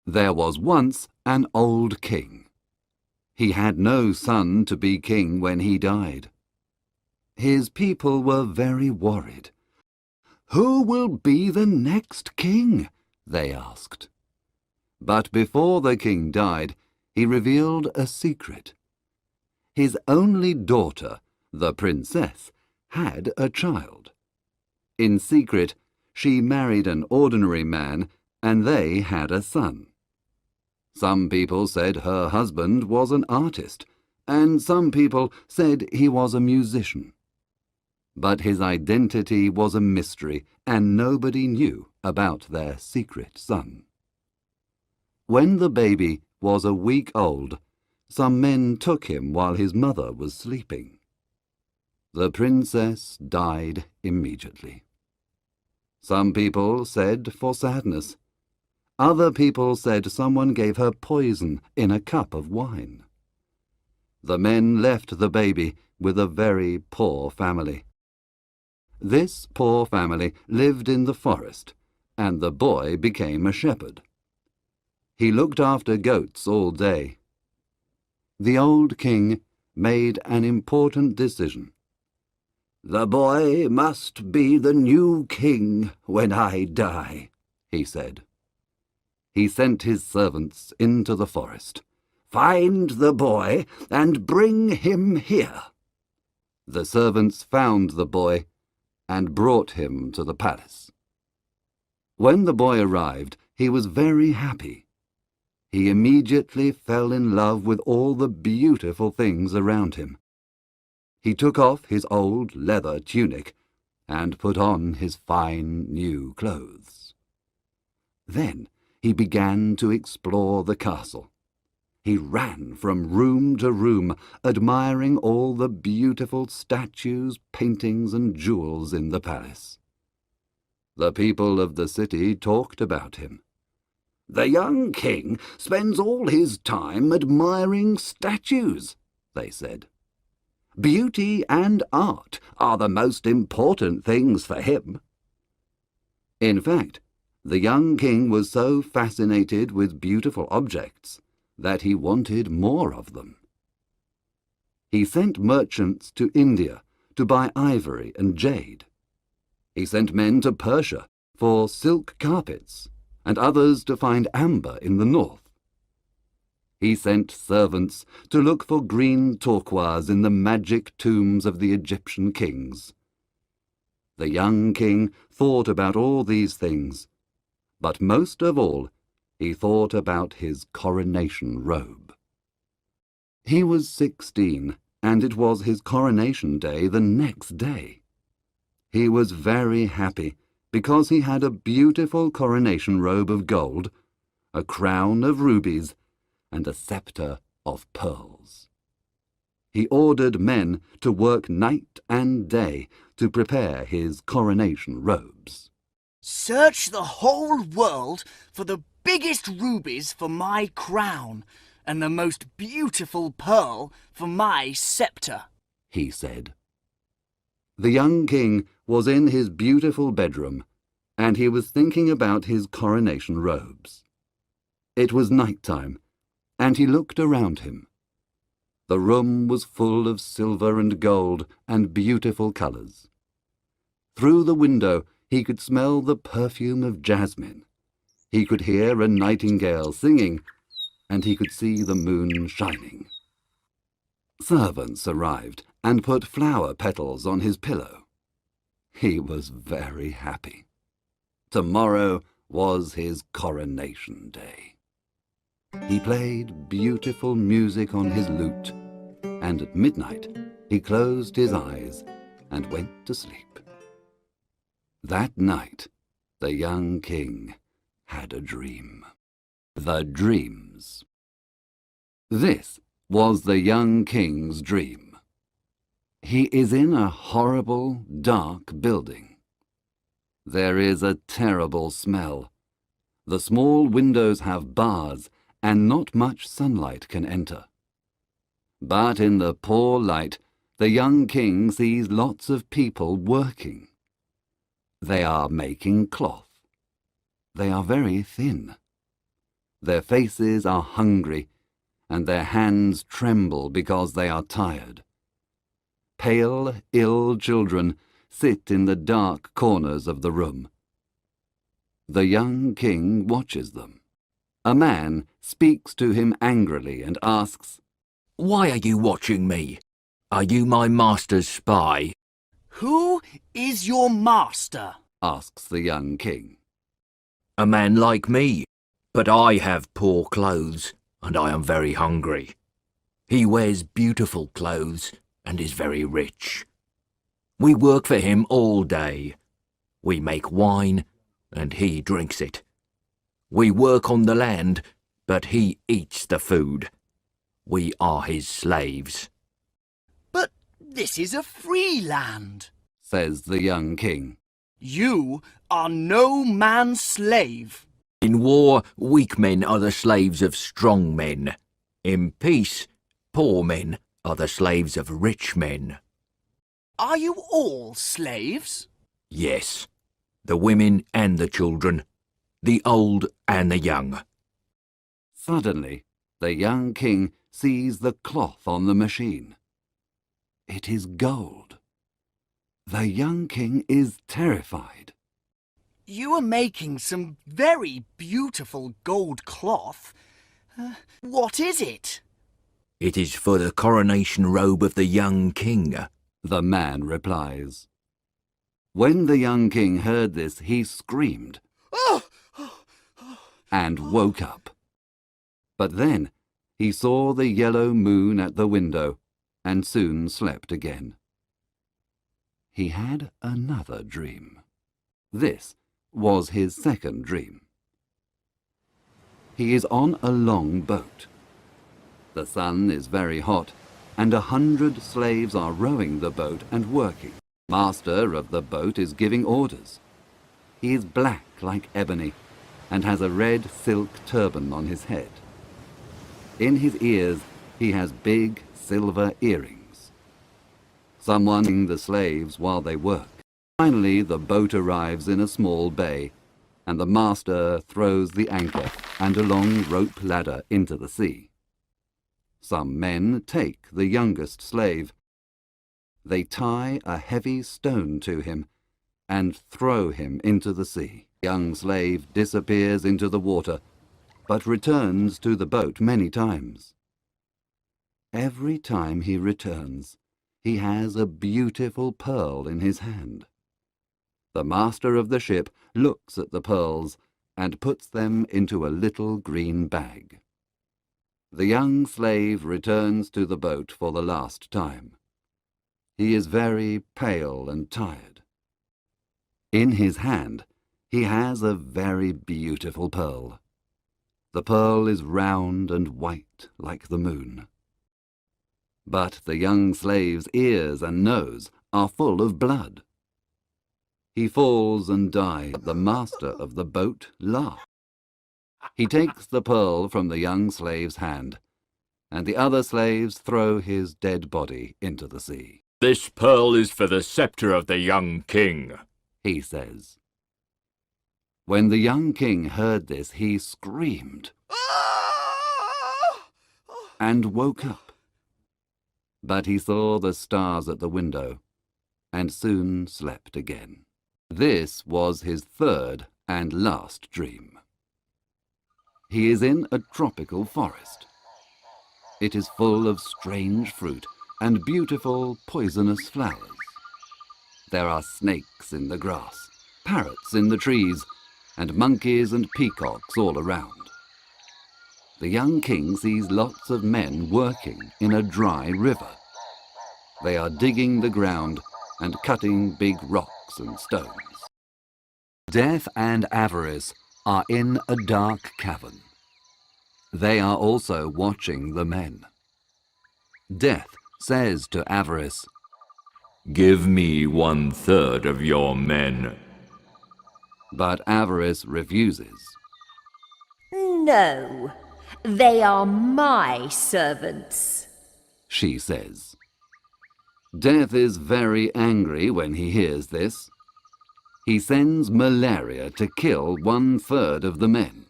There was once an old king. He had no son to be king when he died. His people were very worried. "Who will be the next king?" they asked. But before the king died, he revealed a secret. His only daughter, the princess, had a child. In secret, she married an ordinary man, and they had a son. Some people said her husband was an artist, and some people said he was a musician. But his identity was a mystery, and nobody knew about their secret son. When the baby was a week old, some men took him while his mother was sleeping. The princess died immediately. Some people said for sadness. Other people said someone gave her poison in a cup of wine. The men left the baby with a very poor family. This poor family lived in the forest, and the boy became a shepherd. He looked after goats all day. The old king made an important decision. "The boy must be the new king when I die," he said. He sent his servants into the forest. "Find the boy and bring him here." The servants found the boy and brought him to the palace. When the boy arrived, he was very happy. He immediately fell in love with all the beautiful things around him. He took off his old leather tunic and put on his fine new clothes. Then he began to explore the castle. He ran from room to room, admiring all the beautiful statues, paintings, and jewels in the palace. The people of the city talked about him. "The young king spends all his time admiring statues," they said. "Beauty and art are the most important things for him." In fact, the young king was so fascinated with beautiful objects that he wanted more of them. He sent merchants to India to buy ivory and jade. He sent men to Persia for silk carpets, and others to find amber in the north. He sent servants to look for green turquoise in the magic tombs of the Egyptian kings. The young king thought about all these things, but most of all, he thought about his coronation robe. He was 16, and it was his coronation day the next day. He was very happy because he had a beautiful coronation robe of gold, a crown of rubies, and a scepter of pearls. He ordered men to work night and day to prepare his coronation robes. "Search the whole world for the biggest rubies for my crown and the most beautiful pearl for my scepter," he said. The young king was in his beautiful bedroom, and he was thinking about his coronation robes. It was night-time, and he looked around him. The room was full of silver and gold and beautiful colours. Through the window he could smell the perfume of jasmine. He could hear a nightingale singing, and he could see the moon shining. Servants arrived and put flower petals on his pillow. He was very happy. Tomorrow was his coronation day. He played beautiful music on his lute, and at midnight he closed his eyes and went to sleep. That night, the young king had a dream. The dreams. This was the young king's dream. He is in a horrible, dark building. There is a terrible smell. The small windows have bars, and not much sunlight can enter. But in the poor light, the young king sees lots of people working. They are making cloth. They are very thin. Their faces are hungry, and their hands tremble because they are tired. Pale, ill children sit in the dark corners of the room. The young king watches them. A man speaks to him angrily and asks, "Why are you watching me? Are you my master's spy?" Who is your master? asks the young king. "A man like me, but I have poor clothes, and I am very hungry. He wears beautiful clothes and is very rich. We work for him all day. We make wine, and he drinks it. We work on the land, but he eats the food. We are his slaves." But this is a free land, says the young king. You are no man's slave. "In war, weak men are the slaves of strong men. In peace, poor men are the slaves of rich men." Are you all slaves? "Yes, the women and the children, the old and the young." Suddenly, the young king sees the cloth on the machine. It is gold. The young king is terrified. You are making some very beautiful gold cloth. What is it? "It is for the coronation robe of the young king," the man replies. When the young king heard this, he screamed and woke up. But then he saw the yellow moon at the window and soon slept again. He had another dream. This was his second dream. He is on a long boat. The sun is very hot, and 100 slaves are rowing the boat and working. The master of the boat is giving orders. He is black like ebony and has a red silk turban on his head. In his ears he has big silver earrings. Someone is the slaves while they work. Finally, the boat arrives in a small bay, and the master throws the anchor and a long rope ladder into the sea. Some men take the youngest slave. They tie a heavy stone to him and throw him into the sea. The young slave disappears into the water, but returns to the boat many times. Every time he returns, he has a beautiful pearl in his hand. The master of the ship looks at the pearls and puts them into a little green bag. The young slave returns to the boat for the last time. He is very pale and tired. In his hand, he has a very beautiful pearl. The pearl is round and white like the moon. But the young slave's ears and nose are full of blood. He falls and dies. The master of the boat laughs. He takes the pearl from the young slave's hand, and the other slaves throw his dead body into the sea. "This pearl is for the scepter of the young king," he says. When the young king heard this, he screamed and woke up. But he saw the stars at the window and soon slept again. This was his third and last dream. He is in a tropical forest. It is full of strange fruit and beautiful poisonous flowers. There are snakes in the grass, parrots in the trees, and monkeys and peacocks all around. The young king sees lots of men working in a dry river. They are digging the ground and cutting big rocks and stones. Death and Avarice are in a dark cavern. They are also watching the men. Death says to Avarice, "Give me 1/3 of your men." But Avarice refuses. "No, they are my servants," she says. Death is very angry when he hears this. He sends malaria to kill 1/3 of the men.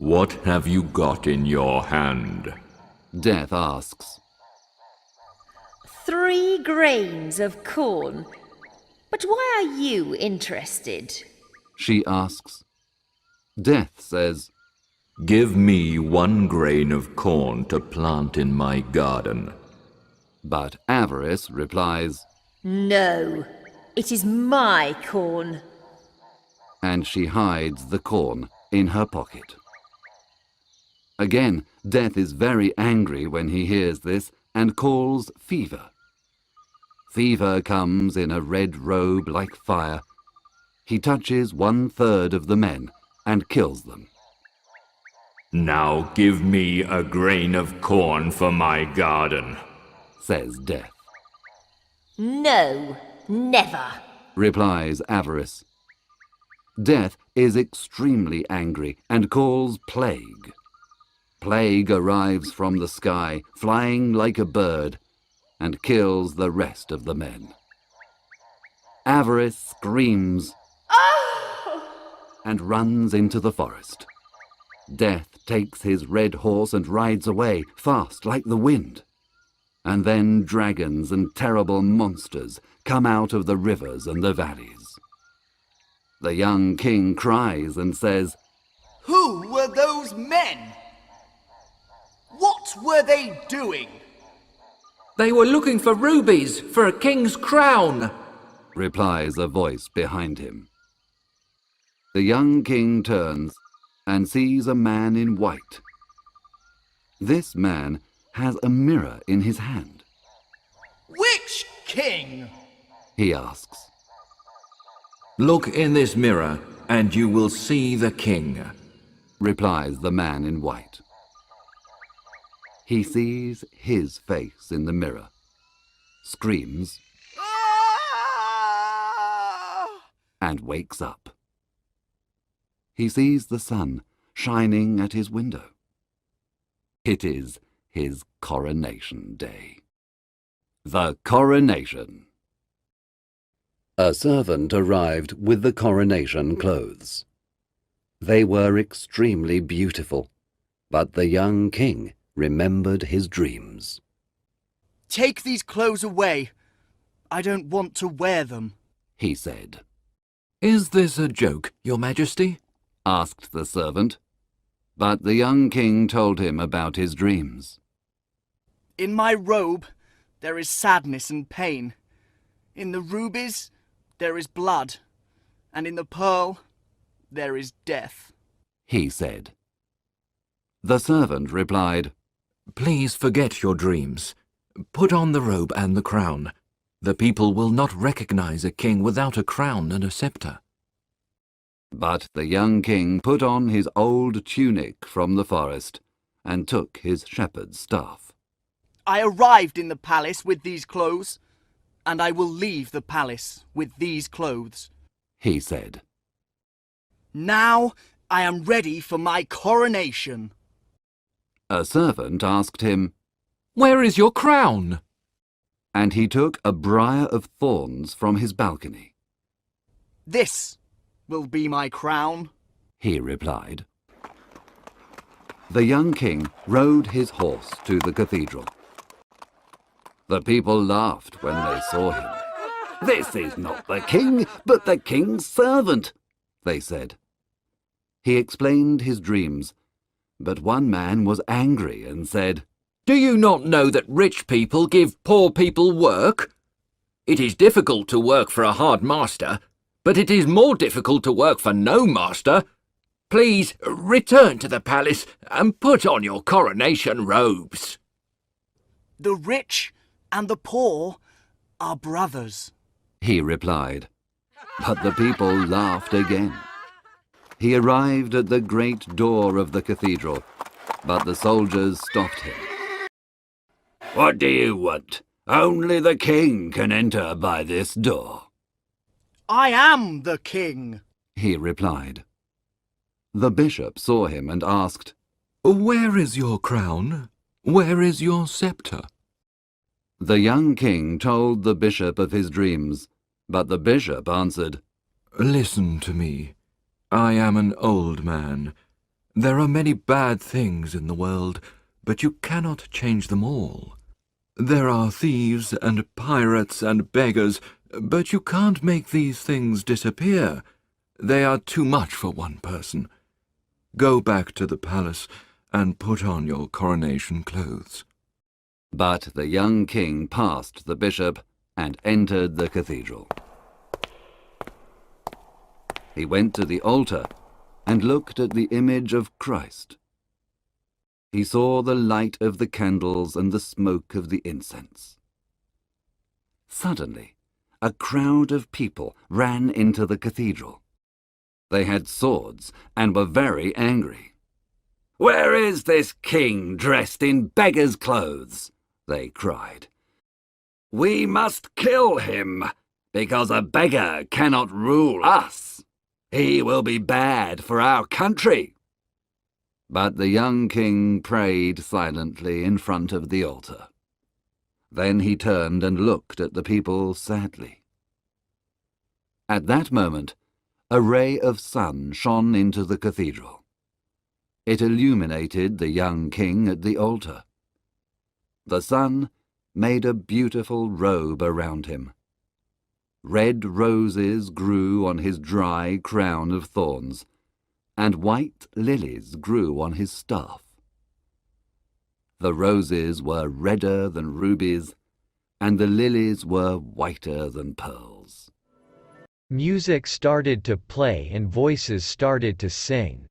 What have you got in your hand? Death asks. 3 grains of corn. But why are you interested? She asks. Death says, Give me 1 grain of corn to plant in my garden. but Avarice replies, No, it is my corn. and she hides the corn in her pocket. Again, Death is very angry when he hears this and calls Fever. Fever comes in a red robe like fire. He touches 1/3 of the men and kills them. Now give me a grain of corn for my garden, says Death. No, never. Replies Avarice. Death is extremely angry and calls Plague. Plague arrives from the sky, flying like a bird, and kills the rest of the men. Avarice screams and runs into the forest. Death takes his red horse and rides away, fast like the wind. And then dragons and terrible monsters come out of the rivers and the valleys. The young king cries and says, Who were those men? What were they doing? They were looking for rubies for a king's crown, replies a voice behind him. The young king turns and sees a man in white. This man has a mirror in his hand. Which king? He asks. Look in this mirror and you will see the king, replies the man in white. He sees his face in the mirror, screams, and wakes up. He sees the sun shining at his window. It is his coronation day. The coronation. A servant arrived with the coronation clothes. They were extremely beautiful, but the young king remembered his dreams. Take these clothes away. I don't want to wear them, he said. Is this a joke, Your Majesty? Asked the servant. But the young king told him about his dreams. In my robe, there is sadness and pain. In the rubies, there is blood. And in the pearl, there is death, he said. The servant replied, Please forget your dreams. Put on the robe and the crown. The people will not recognize a king without a crown and a scepter. But the young king put on his old tunic from the forest and took his shepherd's staff. I arrived in the palace with these clothes, and I will leave the palace with these clothes, he said. Now I am ready for my coronation. A servant asked him, Where is your crown? And he took a briar of thorns from his balcony. This will be my crown, he replied. The young king rode his horse to the cathedral. The people laughed when they saw him. This is not the king, but the king's servant, they said. He explained his dreams, but one man was angry and said, Do you not know that rich people give poor people work? It is difficult to work for a hard master, but it is more difficult to work for no master. Please return to the palace and put on your coronation robes. The rich and the poor are brothers, he replied. But the people laughed again. He arrived at the great door of the cathedral, but the soldiers stopped him. What do you want? Only the king can enter by this door, I am the king, he replied. The bishop saw him and asked, Where is your crown? Where is your scepter? The young king told the bishop of his dreams, but the bishop answered, Listen to me. I am an old man. There are many bad things in the world, but you cannot change them all. There are thieves and pirates and beggars, but you can't make these things disappear. They are too much for one person. Go back to the palace and put on your coronation clothes." But the young king passed the bishop and entered the cathedral. He went to the altar and looked at the image of Christ. He saw the light of the candles and the smoke of the incense. Suddenly, a crowd of people ran into the cathedral. They had swords and were very angry. "Where is this king dressed in beggar's clothes?" they cried. "We must kill him, because a beggar cannot rule us. He will be bad for our country." But the young king prayed silently in front of the altar. Then he turned and looked at the people sadly. At that moment, a ray of sun shone into the cathedral. It illuminated the young king at the altar. The sun made a beautiful robe around him. Red roses grew on his dry crown of thorns, and white lilies grew on his staff. The roses were redder than rubies, and the lilies were whiter than pearls. Music started to play and voices started to sing.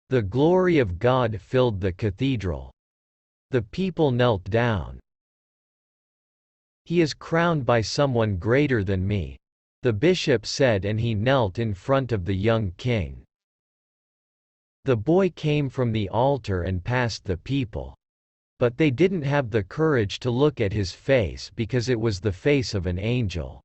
The glory of God filled the cathedral. The people knelt down. "He is crowned by someone greater than me," the bishop said, and he knelt in front of the young king. The boy came from the altar and passed the people. But they didn't have the courage to look at his face because it was the face of an angel.